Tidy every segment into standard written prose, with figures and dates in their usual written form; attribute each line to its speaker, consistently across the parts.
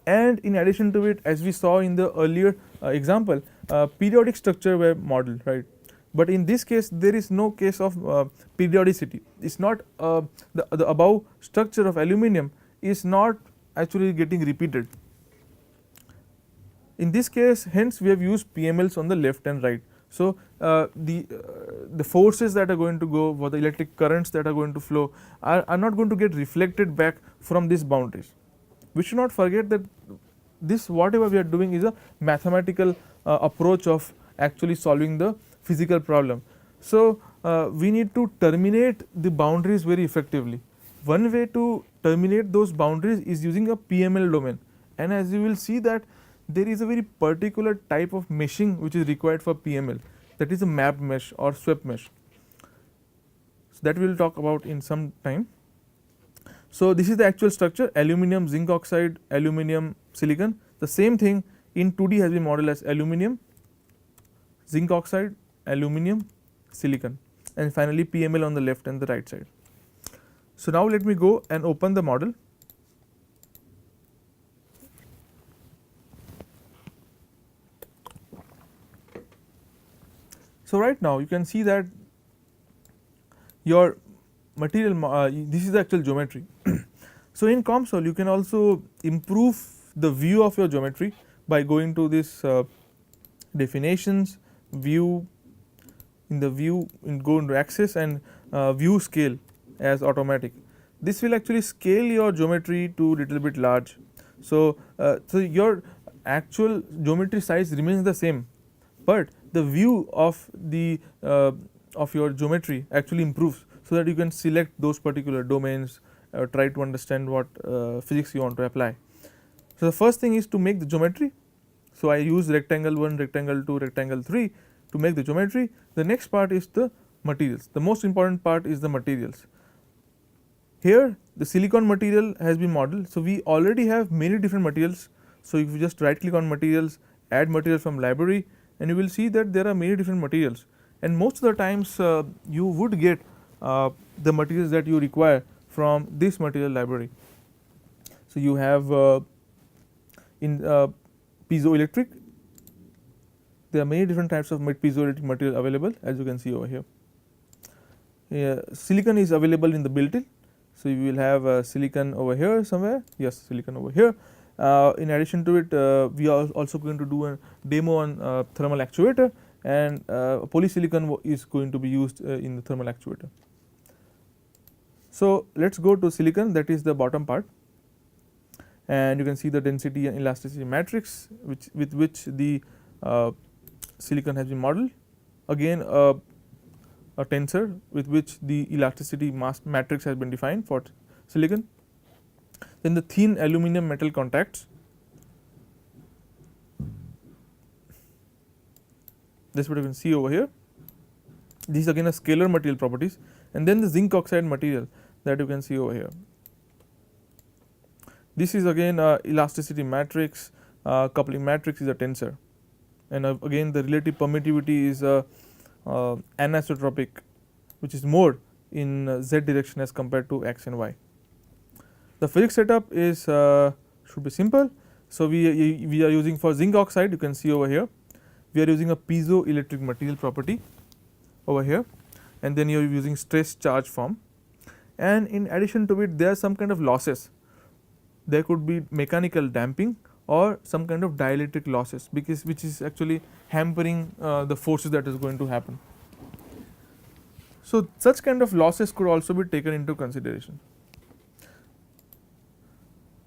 Speaker 1: and in addition to it, as we saw in the earlier example, periodic structure were modeled, right. But in this case there is no case of periodicity. It is not the above structure of aluminum is not actually getting repeated. In this case, hence we have used PMLs on the left and right. So the forces that are going to go, or the electric currents that are going to flow are not going to get reflected back from these boundaries. We should not forget that this whatever we are doing is a mathematical approach of actually solving the physical problem. So we need to terminate the boundaries very effectively. One way to terminate those boundaries is using a PML domain, and as you will see that there is a very particular type of meshing which is required for PML, that is a map mesh or swept mesh. So that we will talk about in some time. So this is the actual structure: aluminum, zinc oxide, aluminum, silicon. The same thing in 2D has been modeled as aluminum, zinc oxide, aluminum, silicon, and finally PML on the left and the right side. So now let me go and open the model. So right now you can see that your material this is the actual geometry. So in COMSOL you can also improve the view of your geometry by going to this definitions, view, in the view, go into axis and view scale as automatic. This will actually scale your geometry to little bit large. So so your actual geometry size remains the same, but the view of the of your geometry actually improves, so that you can select those particular domains, try to understand what physics you want to apply. So the first thing is to make the geometry. So I use rectangle 1, rectangle 2, rectangle 3 to make the geometry. The next part is the materials. The most important part is the materials. Here the silicon material has been modeled. So we already have many different materials. So if you just right click on materials, add material from library, and you will see that there are many different materials, and most of the times you would get the materials that you require from this material library. So you have in piezoelectric, there are many different types of piezoelectric material available, as you can see over here. Silicon is available in the built-in. So you will have silicon over here somewhere, yes, silicon over here. In addition to it, we are also going to do a demo on thermal actuator, and polysilicon is going to be used in the thermal actuator. So let us go to silicon, that is the bottom part, and you can see the density and elasticity matrix with which the silicon has been modeled. Again a tensor with which the elasticity mass matrix has been defined for silicon. Then the thin aluminum metal contacts, this is what you can see over here. This is again a scalar material properties, and then the zinc oxide material that you can see over here. This is again elasticity matrix, coupling matrix is a tensor, and again the relative permittivity is anisotropic, which is more in z direction as compared to x and y. The physics setup is should be simple. So we are using for zinc oxide, you can see over here, we are using a piezoelectric material property over here, and then you are using stress charge form, and in addition to it there are some kind of losses. There could be mechanical damping or some kind of dielectric losses, because which is actually hampering the forces that is going to happen. So such kind of losses could also be taken into consideration.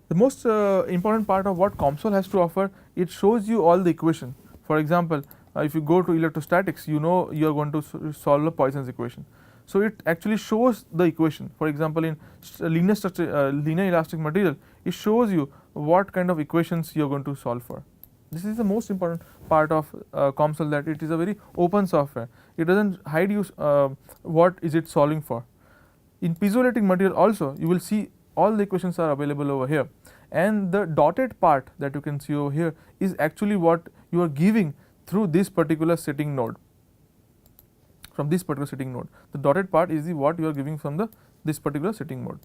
Speaker 1: The most important part of what COMSOL has to offer, it shows you all the equation. For example, if you go to electrostatics, you know you are going to solve a Poisson's equation. So it actually shows the equation. For example, in linear structure, linear elastic material, it shows you what kind of equations you are going to solve for. This is the most important part of COMSOL, that it is a very open software. It does not hide you what is it solving for. In piezoelectric material also, you will see all the equations are available over here, and the dotted part that you can see over here is actually what you are giving through this particular setting node. From this particular setting node, the dotted part is the what you are giving from the this particular setting mode.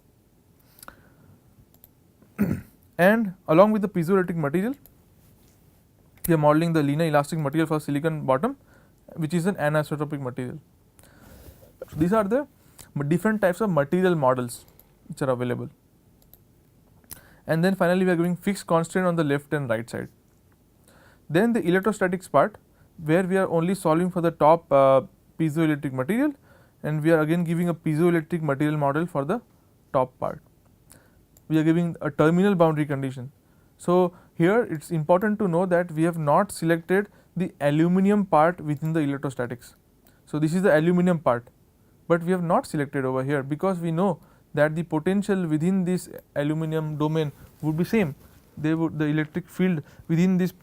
Speaker 1: and along with the piezoelectric material we are modeling the linear elastic material for silicon bottom, which is an anisotropic material. So these are the different types of material models which are available. And then finally we are giving fixed constraint on the left and right side. Then the electrostatics part, where we are only solving for the top piezoelectric material, and we are again giving a piezoelectric material model for the top part. We are giving a terminal boundary condition. So here it is important to know that we have not selected the aluminum part within the electrostatics. So this is the aluminum part, but we have not selected over here because we know that the potential within this aluminum domain would be same. The electric field within this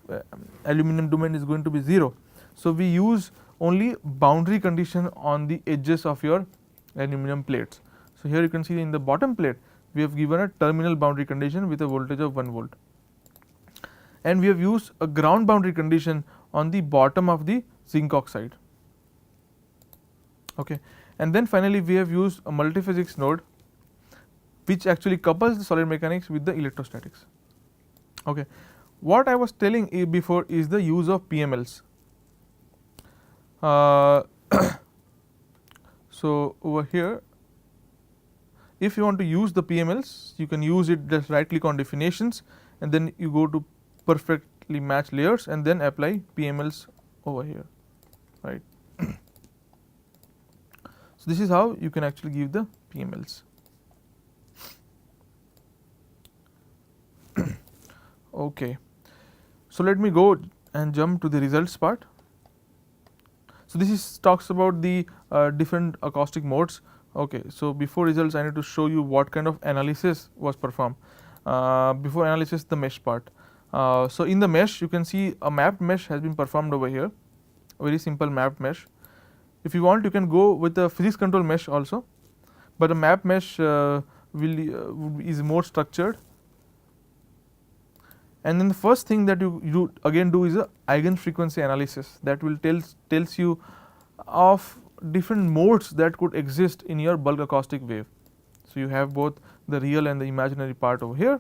Speaker 1: aluminum domain is going to be 0. So we use only boundary condition on the edges of your aluminum plates. So here you can see in the bottom plate we have given a terminal boundary condition with a voltage of 1 volt, and we have used a ground boundary condition on the bottom of the zinc oxide. Okay. And then finally we have used a multiphysics node which actually couples the solid mechanics with the electrostatics. Okay. What I was telling you before is the use of PMLs. So over here, if you want to use the PMLs, you can use it, just right click on definitions and then you go to perfectly match layers and then apply PMLs over here, right. So this is how you can actually give the PMLs. Okay. So let me go and jump to the results part. So this is talks about the different acoustic modes. Okay. So before results I need to show you what kind of analysis was performed. Before analysis, the mesh part. So in the mesh you can see a mapped mesh has been performed over here, a very simple mapped mesh. If you want you can go with a physics control mesh also, but a map mesh is more structured. And then the first thing that you again do is a eigen frequency analysis that will tells you of different modes that could exist in your bulk acoustic wave. So you have both the real and the imaginary part over here.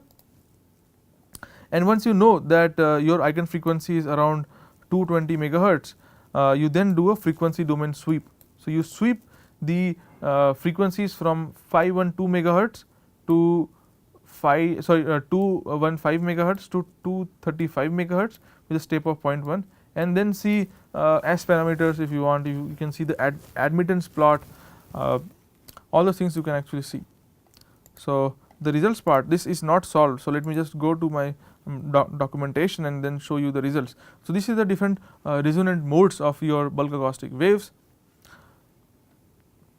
Speaker 1: And once you know that your eigen frequency is around 220 megahertz, you then do a frequency domain sweep. So you sweep the frequencies from 512 megahertz to 215 megahertz to 235 megahertz with a step of 0.1, and then see as parameters if you want. You can see the admittance plot, all those things you can actually see. So the results part, this is not solved. So let me just go to my documentation and then show you the results. So this is the different resonant modes of your bulk acoustic waves,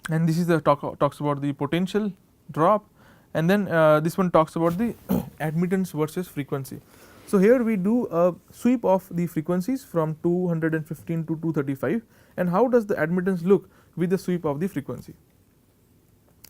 Speaker 1: and this is the talks about the potential drop, and then this one talks about the admittance versus frequency. So here we do a sweep of the frequencies from 215 to 235, and how does the admittance look with the sweep of the frequency.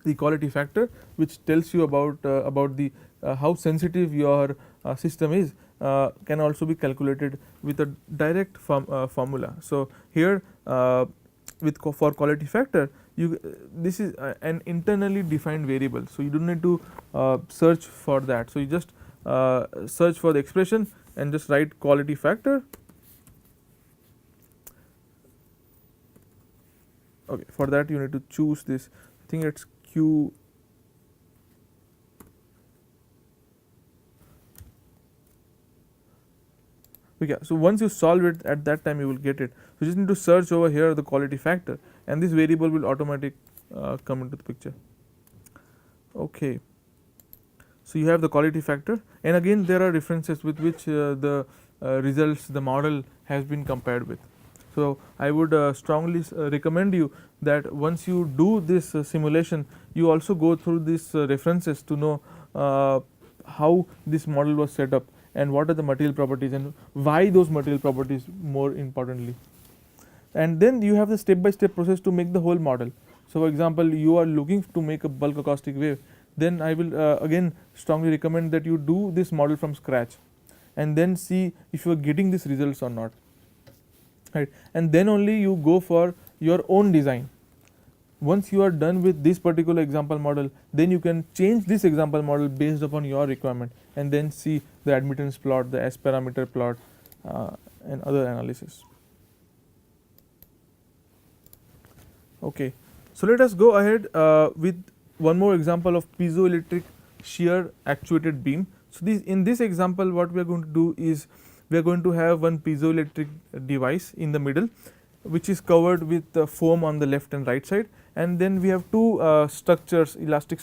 Speaker 1: The equality factor, which tells you about the how sensitive your system is, can also be calculated with a direct formula. So here for quality factor, this is an internally defined variable, so you do not need to search for that. So you just search for the expression and just write quality factor. Okay, for that you need to choose this, I think it's Q. Okay, so once you solve it, at that time you will get it. So you just need to search over here the quality factor, and this variable will automatically come into the picture. Okay. So you have the quality factor, and again there are references with which the results, the model has been compared with. So I would strongly recommend you that once you do this simulation, you also go through these references to know how this model was set up and what are the material properties and why those material properties more importantly. And then you have the step by step process to make the whole model. So for example, you are looking to make a bulk acoustic wave, then I will again strongly recommend that you do this model from scratch and then see if you are getting these results or not, right. And then only you go for your own design. once you are done with this particular example model, then you can change this example model based upon your requirement, and then see the admittance plot, the S parameter plot, and other analysis. Okay, so let us go ahead with one more example of piezoelectric shear actuated beam. So in this example, what we are going to do is we are going to have one piezoelectric device in the middle, which is covered with foam on the left and right side, and then we have two structures, elastic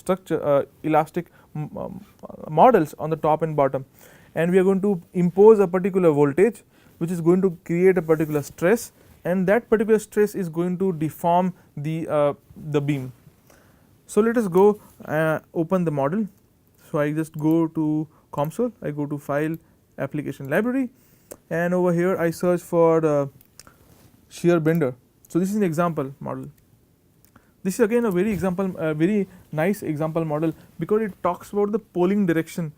Speaker 1: models on the top and bottom, and we are going to impose a particular voltage which is going to create a particular stress, and that particular stress is going to deform the beam. So let us go open the model. So I just go to COMSOL, I go to File, Application Library, and over here I search for shear bender. So this is an example model. This is again a very nice example model, because it talks about the polling direction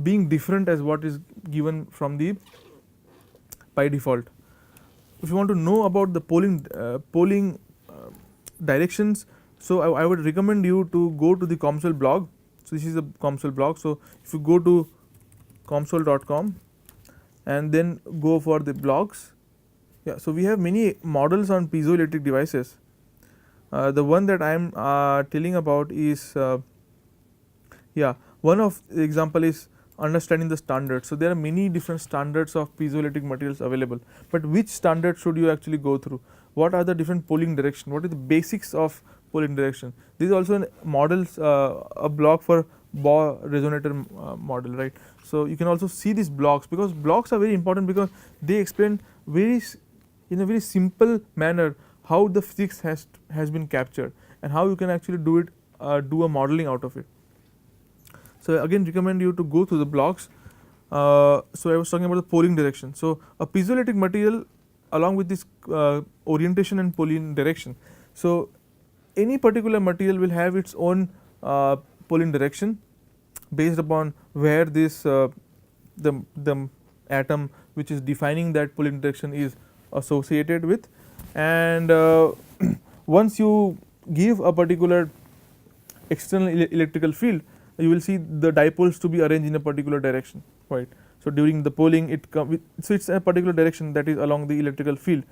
Speaker 1: being different as what is given from the by default. If you want to know about the polling directions, so I would recommend you to go to the COMSOL blog. So this is the COMSOL blog. So if you go to comsol.com and then go for the blogs, yeah, so we have many models on piezoelectric devices. The one that I am telling about is one of the example is understanding the standards. So there are many different standards of piezoelectric materials available, but which standard should you actually go through? What are the different polling direction? What are the basics of polling direction? This is also a models a blog for Bohr resonator model, right? So you can also see these blogs, because blogs are very important, because they explain in a very simple manner how the physics has been captured and how you can actually do a modeling out of it. So again recommend you to go to the blogs. So I was talking about the polling direction. So a piezoelectric material along with this orientation and polling direction. So any particular material will have its own polling direction based upon where this the atom which is defining that polling direction is associated with, and once you give a particular external electrical field, you will see the dipoles to be arranged in a particular direction, right. So during the polling so it's a particular direction that is along the electrical field,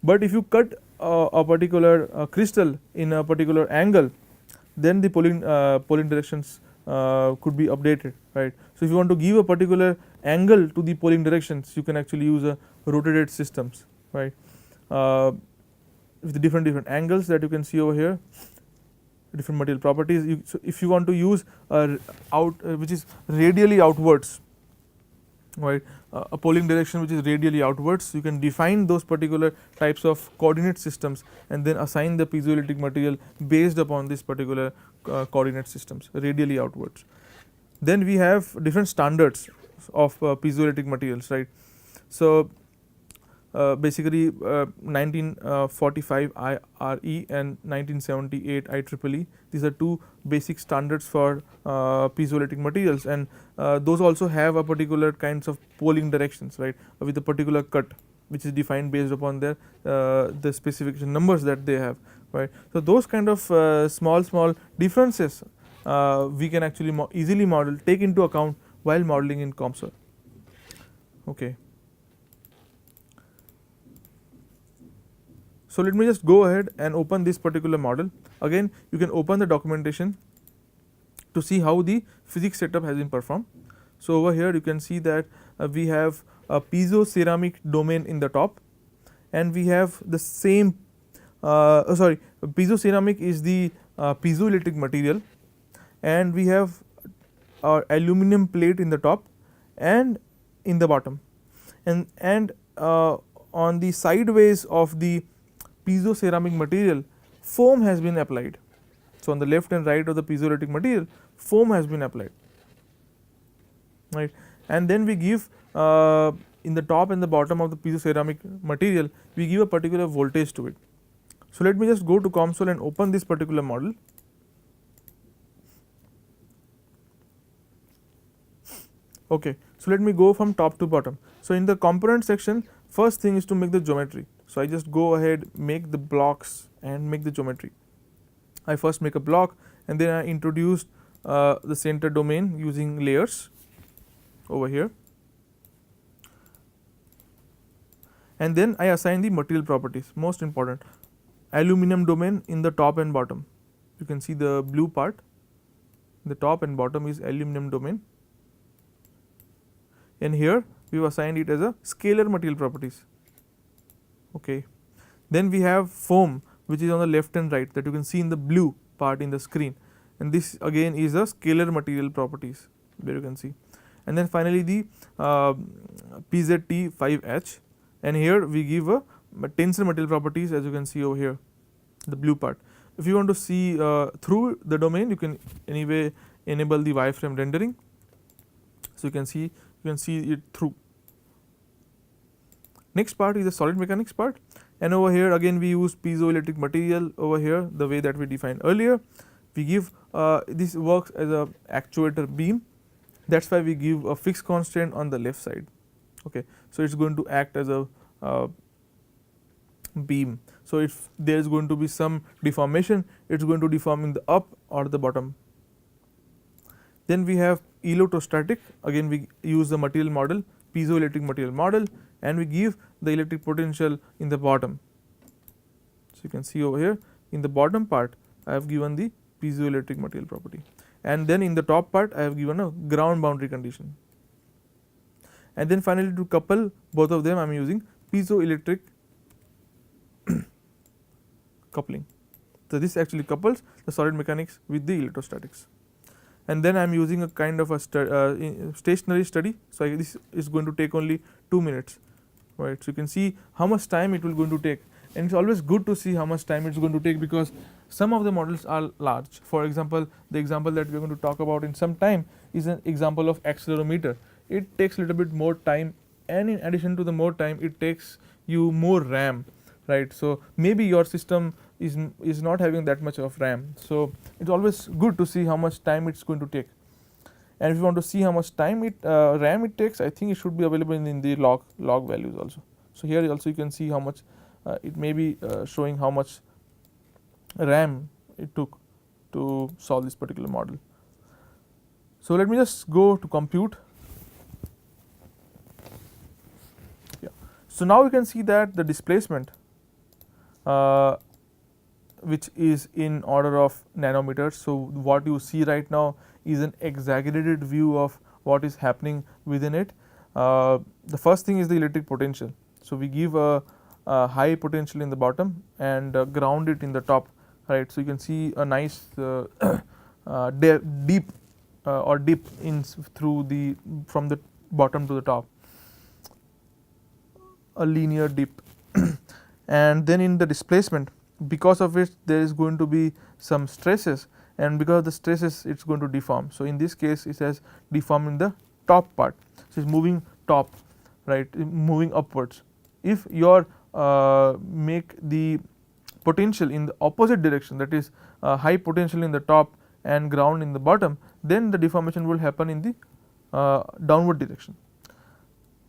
Speaker 1: but if you cut a particular crystal in a particular angle, then the polling directions could be updated, right. So if you want to give a particular angle to the polling directions, you can actually use a rotated systems, right, with the different angles that you can see over here, different material properties. So if you want to use which is radially outwards, right, a polling direction which is radially outwards, you can define those particular types of coordinate systems and then assign the piezoelectric material based upon this particular coordinate systems radially outwards. Then we have different standards of piezoelectric materials, right. So basically 1945 IRE and 1978 IEEE, these are two basic standards for piezoelectric materials, and those also have a particular kinds of polling directions, right, with a particular cut which is defined based upon their the specification numbers that they have, right. So those kind of small differences we can actually easily take into account while modeling in COMSOL. Okay. So let me just go ahead and open this particular model. Again, you can open the documentation to see how the physics setup has been performed. So over here you can see that we have a piezo ceramic domain in the top, and we have the same piezo ceramic is the piezoelectric material, and we have our aluminum plate in the top and in the bottom, and on the sideways of the piezo ceramic material, foam has been applied. So on the left and right of the piezoelectric material, foam has been applied, right, and then we give in the top and the bottom of the piezo ceramic material, we give a particular voltage to it. So let me just go to COMSOL and open this particular model. Okay, so let me go from top to bottom. So in the component section, first thing is to make the geometry. So I just go ahead, make the blocks and make the geometry. I first make a block and then I introduced the center domain using layers over here, and then I assign the material properties. Most important, aluminum domain in the top and bottom. You can see the blue part, the top and bottom is aluminum domain, and here we have assigned it as a scalar material properties. Okay. Then we have foam, which is on the left and right, that you can see in the blue part in the screen, and this again is a scalar material properties, where you can see. And then finally the PZT5H, and here we give a tensor material properties, as you can see over here, the blue part. If you want to see through the domain, you can anyway enable the wireframe rendering, so you can see it through. Next part is the solid mechanics part, and over here again we use piezoelectric material over here, the way that we defined earlier. We give this works as a actuator beam, that's why we give a fixed constant on the left side. Okay, so it's going to act as a beam. So if there is going to be some deformation, it's going to deform in the up or the bottom. Then we have electrostatic, again we use the material model, piezoelectric material model, and we give the electric potential in the bottom. So you can see over here in the bottom part I have given the piezoelectric material property, and then in the top part I have given a ground boundary condition. And then finally, to couple both of them I am using piezoelectric coupling. So this actually couples the solid mechanics with the electrostatics. And then I am using a kind of a stationary study. So this is going to take only 2 minutes, right? So you can see how much time it will going to take, and it's always good to see how much time it's going to take, because some of the models are large. For example, the example that we are going to talk about in some time is an example of accelerometer. It takes a little bit more time, and in addition to the more time, it takes you more RAM, right? So maybe your system is not having that much of RAM. So it's always good to see how much time it's going to take. And if you want to see how much time RAM it takes, I think it should be available in the log values also. So here also you can see how much it may be showing how much RAM it took to solve this particular model. So let me just go to compute. Yeah. So now you can see that the displacement, which is in order of nanometers. So what you see right now is an exaggerated view of what is happening within it. The first thing is the electric potential. So we give a high potential in the bottom and ground it in the top, right? So you can see a nice deep or dip in through from the bottom to the top, a linear dip. And then in the displacement, because of it there is going to be some stresses, and because of the stresses it's going to deform. So in this case it has deformed in the top part, so it's moving top, right, moving upwards. If your make the potential in the opposite direction, that is high potential in the top and ground in the bottom, then the deformation will happen in the downward direction.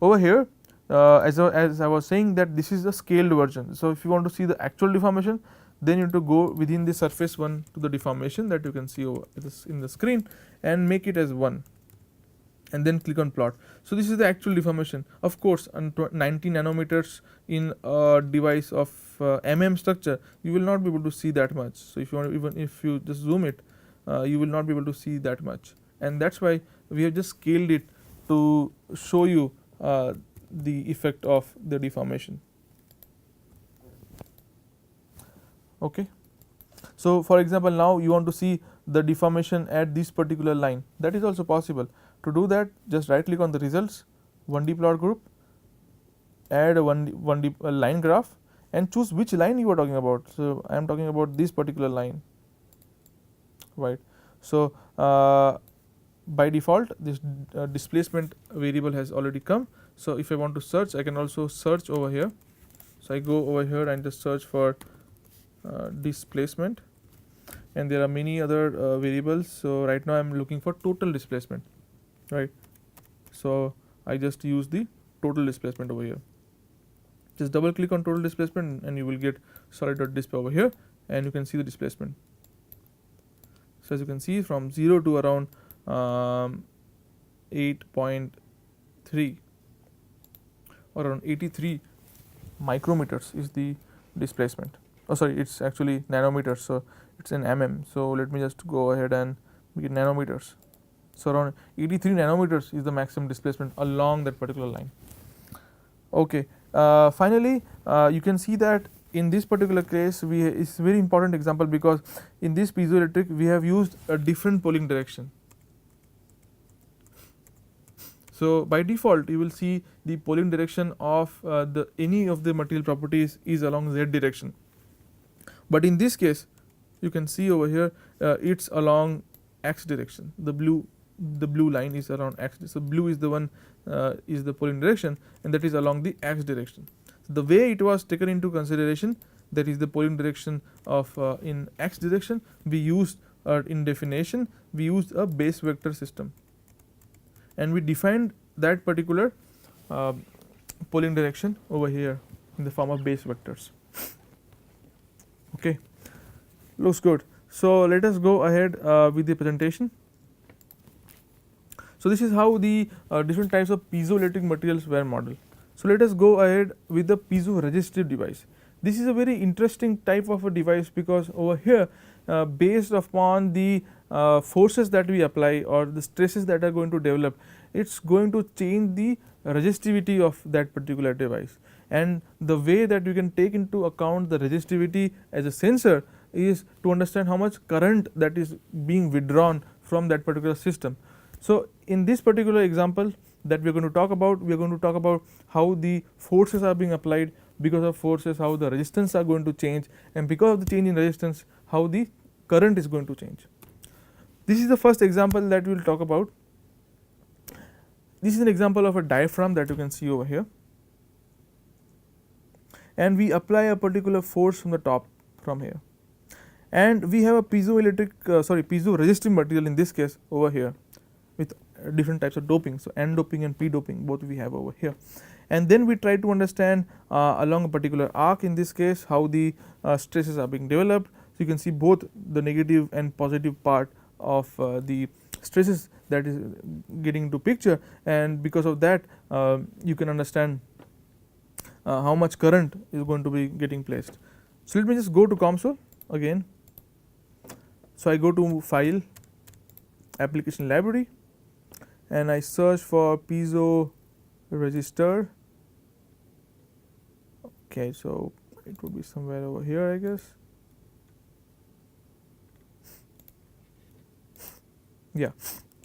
Speaker 1: Over here, as I was saying, that this is a scaled version. So if you want to see the actual deformation, then you have to go within the surface 1 to the deformation that you can see over in the screen and make it as 1, and then click on plot. So this is the actual deformation. Of course, on 90 nanometers in a device of structure, you will not be able to see that much. So if you want, even if you just zoom it, you will not be able to see that much, and that's why we have just scaled it to show you the effect of the deformation. Okay. So for example, now you want to see the deformation at this particular line, that is also possible. To do that, just right click on the results, 1D plot group, add a 1D line graph, and choose which line you are talking about. So I am talking about this particular line, right? So by default this displacement variable has already come. So if I want to search, I can also search over here. So I go over here and just search for displacement, and there are many other variables. So right now I am looking for total displacement, right? So I just use the total displacement over here. Just double click on total displacement and you will get solid.display over here, and you can see the displacement. So as you can see, from 0 to around 8.3 or around 83 micrometers is the displacement. Oh sorry, it's actually nanometers, so it's in mm. So let me just go ahead and make it nanometers. So around 83 nanometers is the maximum displacement along that particular line. Okay. Finally, you can see that in this particular case it's a very important example, because in this piezoelectric we have used a different Pauling direction. So by default you will see the Pauling direction of any of the material properties is along z direction, but in this case you can see over here it's along x direction. The blue line is around x. So blue is the one is the Pauling direction, and that is along the x direction. So the way it was taken into consideration, that is the Pauling direction of in x direction, we used in definition we used a base vector system, and we defined that particular Pauling direction over here in the form of base vectors. Okay, looks good. So let us go ahead with the presentation. So this is how the different types of piezoelectric materials were modeled. So let us go ahead with the piezoresistive device. This is a very interesting type of a device, because over here based upon the forces that we apply or the stresses that are going to develop, it's going to change the resistivity of that particular device. And the way that you can take into account the resistivity as a sensor is to understand how much current that is being withdrawn from that particular system. So in this particular example that we are going to talk about, we are going to talk about how the forces are being applied. Because of forces, how the resistance are going to change, and because of the change in resistance, how the current is going to change. This is the first example that we will talk about. This is an example of a diaphragm that you can see over here, and we apply a particular force from the top from here, and we have a piezoresistive material in this case over here with different types of doping. So n doping and p doping both we have over here, and then we try to understand along a particular arc, in this case, how the stresses are being developed. So you can see both the negative and positive part of the stresses that is getting into picture, and because of that you can understand how much current is going to be getting placed. So let me just go to COMSOL again. So I go to File, Application Library, and I search for piezo resistor. Okay, so it would be somewhere over here, I guess. Yeah,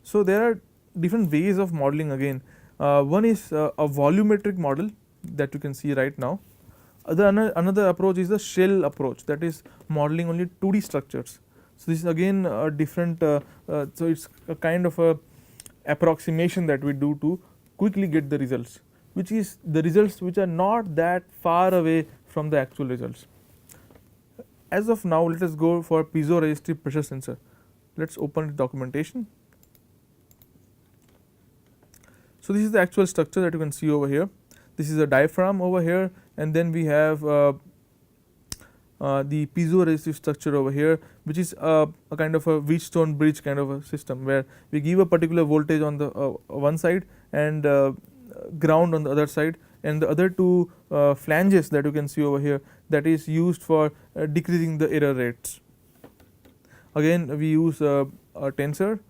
Speaker 1: so there are different ways of modeling again. One is a volumetric model that you can see right now. Another approach is the shell approach, that is modeling only 2D structures. So this is again a different, so it's a kind of a approximation that we do to quickly get the results, which is the results which are not that far away from the actual results. As of now, let us go for piezoresistive pressure sensor. Let's open the documentation. So this is the actual structure that you can see over here. This is a diaphragm over here, and then we have the piezoresistive structure over here, which is a kind of a Wheatstone bridge kind of a system, where we give a particular voltage on the one side and ground on the other side, and the other two flanges that you can see over here, that is used for decreasing the error rates. Again we use a tensor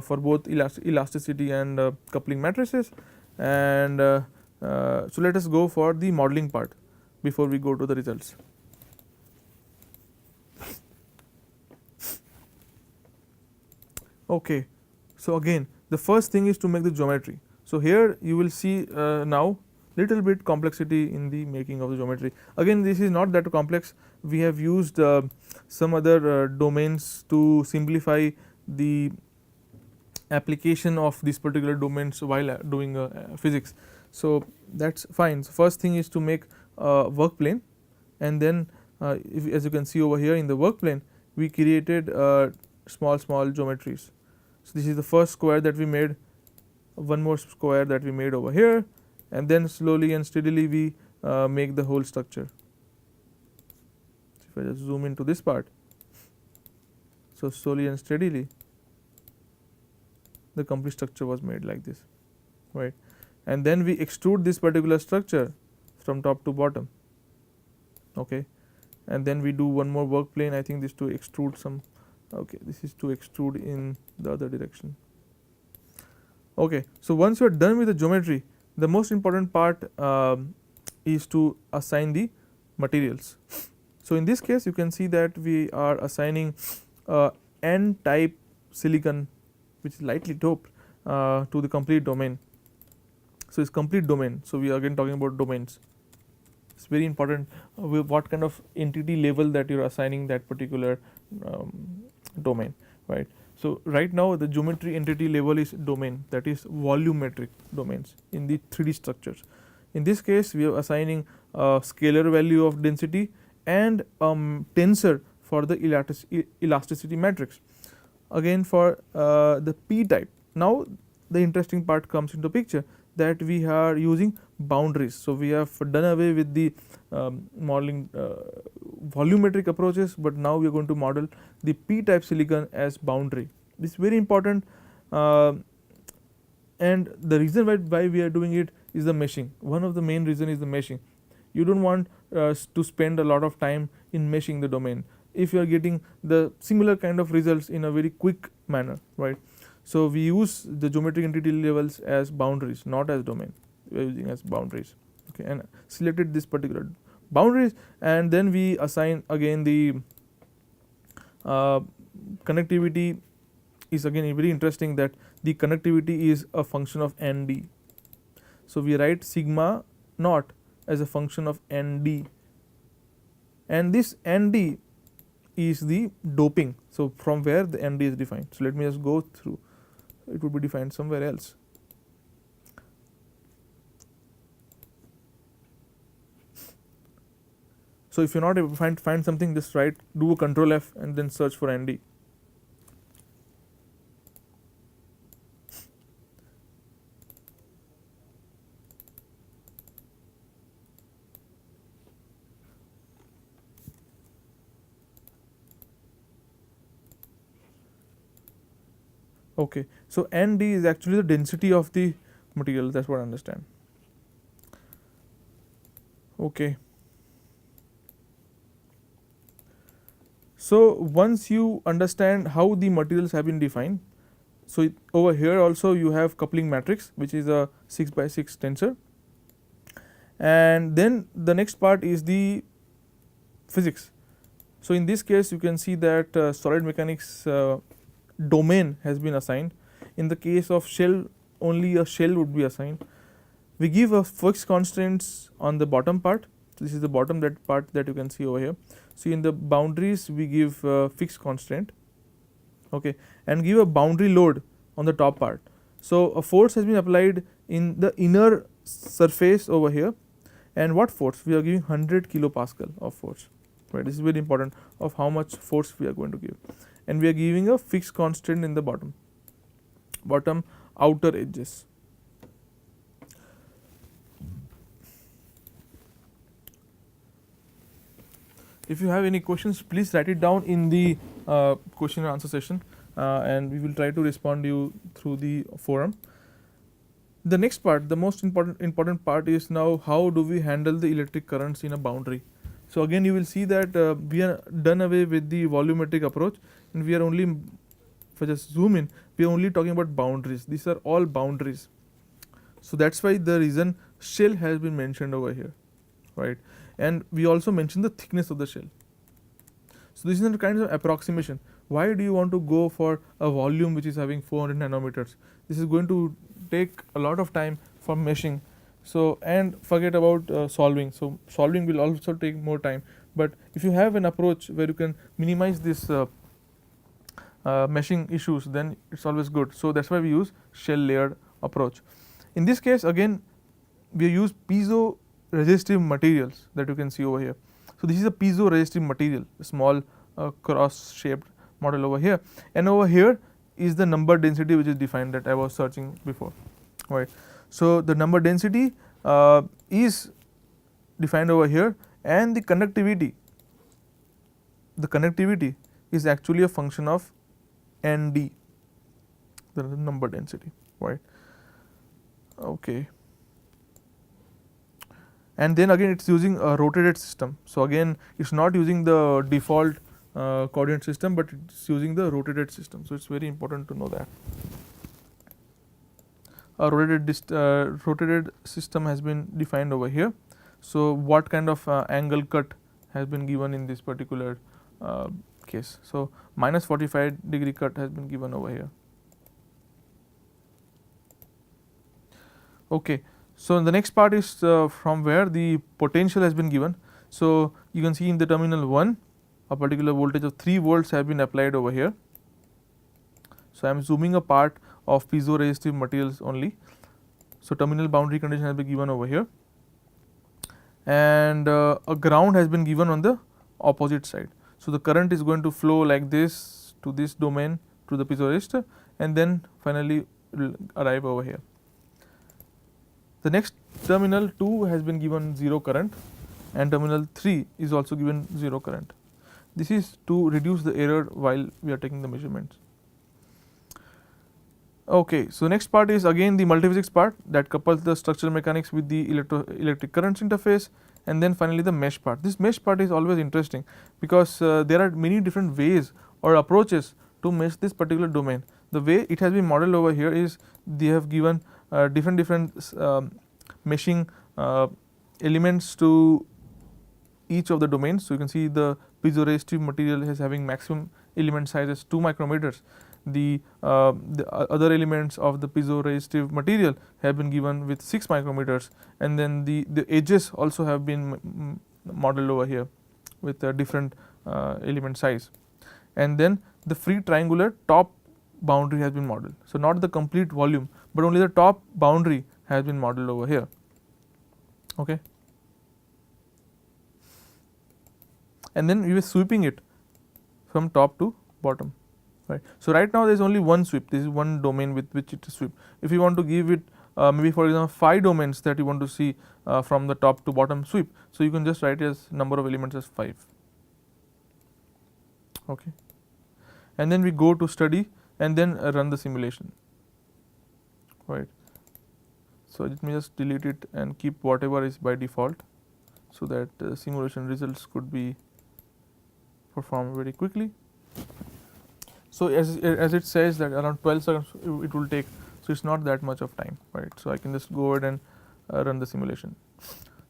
Speaker 1: for both elasticity and coupling matrices, and so let us go for the modeling part before we go to the results. Okay, so again the first thing is to make the geometry. So here you will see now little bit complexity in the making of the geometry. Again, this is not that complex. We have used some other domains to simplify the application of these particular domains while doing physics. So that's fine. So first thing is to make a work plane, and then as you can see over here in the work plane, we created small geometries. So this is the first square that we made, one more square that we made over here, and then slowly and steadily we make the whole structure. If I just zoom into this part, so slowly and steadily the complete structure was made like this, right? And then we extrude this particular structure from top to bottom, okay, and then we do one more work plane. I think this to extrude some, okay, this is to extrude in the other direction. Okay, so once you are done with the geometry, the most important part is to assign the materials. So in this case you can see that we are assigning N type silicon which is lightly doped to the complete domain. So it's complete domain. So we are again talking about domains. It's very important what kind of entity level that you are assigning that particular domain, right? So right now the geometry entity level is domain, that is volumetric domains in the 3D structures. In this case we are assigning a scalar value of density and tensor for the elasticity matrix. Again for the P type, now the interesting part comes into picture, that we are using boundaries. So we have done away with the modeling volumetric approaches, but now we are going to model the P type silicon as boundary. This is very important, and the reason why we are doing it is the meshing. One of the main reason is the meshing. You don't want to spend a lot of time in meshing the domain if you are getting the similar kind of results in a very quick manner, right? So we use the geometric entity levels as boundaries, not as domain. We are using as boundaries, okay, and selected this particular boundaries, and then we assign again the connectivity is again very interesting, that the connectivity is a function of ND. So we write sigma naught as a function of ND, and this ND is the doping. So from where the ND is defined. So let me just go through. It would be defined somewhere else. So if you're not able to find something, just write, do a control F and then search for ND. Okay, so ND is actually the density of the material, that's what I understand. Okay. So once you understand how the materials have been defined, so over here also you have coupling matrix, which is a 6x6 tensor, and then the next part is the physics. So in this case you can see that solid mechanics domain has been assigned. In the case of shell, only a shell would be assigned. We give a fixed constraints on the bottom part. This is the bottom that part that you can see over here. So in the boundaries we give fixed constraint, okay, and give a boundary load on the top part. So a force has been applied in the inner surface over here, and what force? We are giving 100 kilopascal of force, right? This is very important of how much force we are going to give, and we are giving a fixed constraint in the bottom outer edges. If you have any questions, please write it down in the question and answer session, and we will try to respond to you through the forum. The next part, the most important part is now how do we handle the electric currents in a boundary. So again you will see that we are done away with the volumetric approach, and we are only, if I just zoom in, we are only talking about boundaries. These are all boundaries. So that's why the reason shell has been mentioned over here, right? And we also mentioned the thickness of the shell. So this is a kind of approximation. Why do you want to go for a volume which is having 400 nanometers? This is going to take a lot of time for meshing. So and forget about solving. So solving will also take more time. But if you have an approach where you can minimize this meshing issues, then it's always good. So that's why we use shell layered approach. In this case again we use piezo resistive materials that you can see over here. So this is a piezo resistive material, a small cross shaped model over here, and over here is the number density which is defined that I was searching before, right? So the number density is defined over here, and the conductivity is actually a function of ND, the number density, right. Okay. And then again it is using a rotated system. So again it is not using the default coordinate system, but it is using the rotated system. So it is very important to know that. A rotated system has been defined over here. So what kind of angle cut has been given in this particular case. So minus 45° cut has been given over here. Okay. So the next part is from where the potential has been given. So you can see in the terminal 1 a particular voltage of 3 volts have been applied over here. So I am zooming a part of piezoresistive materials only. So terminal boundary condition has been given over here, and a ground has been given on the opposite side. So the current is going to flow like this to this domain to the piezoresistor, and then finally will arrive over here. The next terminal 2 has been given 0 current, and terminal 3 is also given 0 current. This is to reduce the error while we are taking the measurements. Okay, so next part is again the multiphysics part that couples the structural mechanics with the electric currents interface, and then finally the mesh part. This mesh part is always interesting because there are many different ways or approaches to mesh this particular domain. The way it has been modeled over here is they have given different meshing elements to each of the domains. So you can see the piezoresistive material is having maximum element size as 2 micrometers. The other elements of the piezoresistive material have been given with 6 micrometers, and then the edges also have been modeled over here with a different element size, and then the free triangular top boundary has been modeled. So not the complete volume, but only the top boundary has been modeled over here. Okay. And then we were sweeping it from top to bottom, right. So right now there is only one sweep. This is one domain with which it is sweep. If you want to give it maybe for example 5 domains that you want to see from the top to bottom sweep, so you can just write as number of elements as 5. Okay. And then we go to study and then run the simulation, right. So let me just delete it and keep whatever is by default, so that simulation results could be performed very quickly. So as it says that around 12 seconds it will take, so it's not that much of time, right. So I can just go ahead and run the simulation.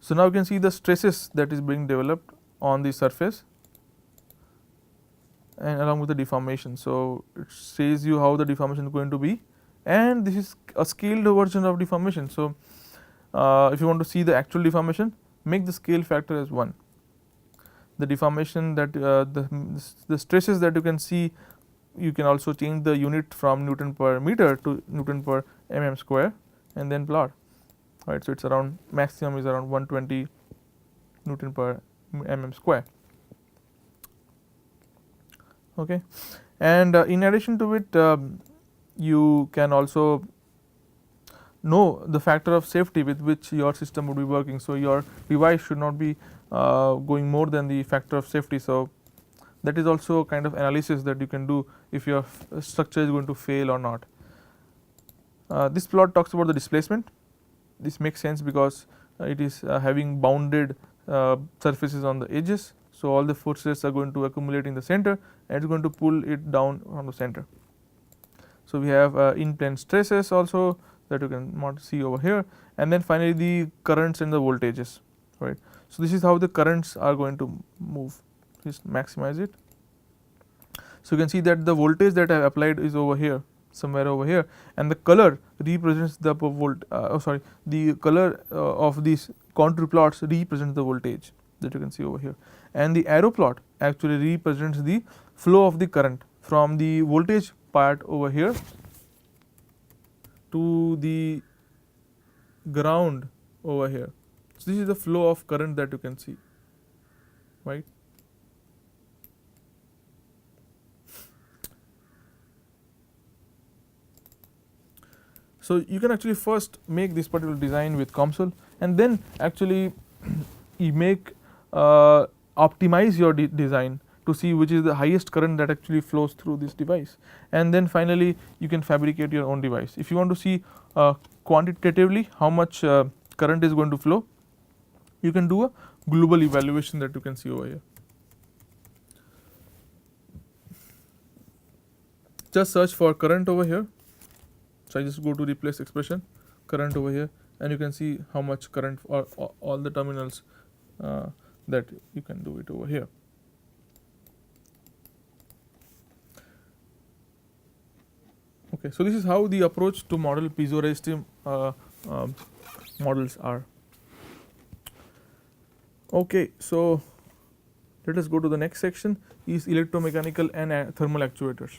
Speaker 1: So now you can see the stresses that is being developed on the surface and along with the deformation. So it says you how the deformation is going to be, and this is a scaled version of deformation. So if you want to see the actual deformation, make the scale factor as 1. The deformation that the stresses that you can see, you can also change the unit from Newton per meter to Newton per mm square and then plot, right. So it's around maximum is around 120 Newton per mm square. Okay. And in addition to it, you can also know the factor of safety with which your system would be working. So your device should not be going more than the factor of safety. So that is also a kind of analysis that you can do if your structure is going to fail or not. This plot talks about the displacement. This makes sense because it is having bounded surfaces on the edges. So all the forces are going to accumulate in the center and it is going to pull it down from the center. So we have in plane stresses also that you can see over here, and then finally the currents and the voltages, right. So this is how the currents are going to move. Just maximize it. So you can see that the voltage that I have applied is over here, somewhere over here, and the color represents the the color of these contour plots represents the voltage that you can see over here, and the arrow plot actually represents the flow of the current from the voltage part over here to the ground over here. So this is the flow of current that you can see, right. So you can actually first make this particular design with COMSOL and then actually you make optimize your design to see which is the highest current that actually flows through this device, and then finally you can fabricate your own device. If you want to see quantitatively how much current is going to flow, you can do a global evaluation that you can see over here. Just search for current over here. So I just go to replace expression, current over here, and you can see how much current or all the terminals that you can do it over here. Okay, so this is how the approach to model piezoresistive models are. Okay, so let us go to the next section, is electromechanical and thermal actuators.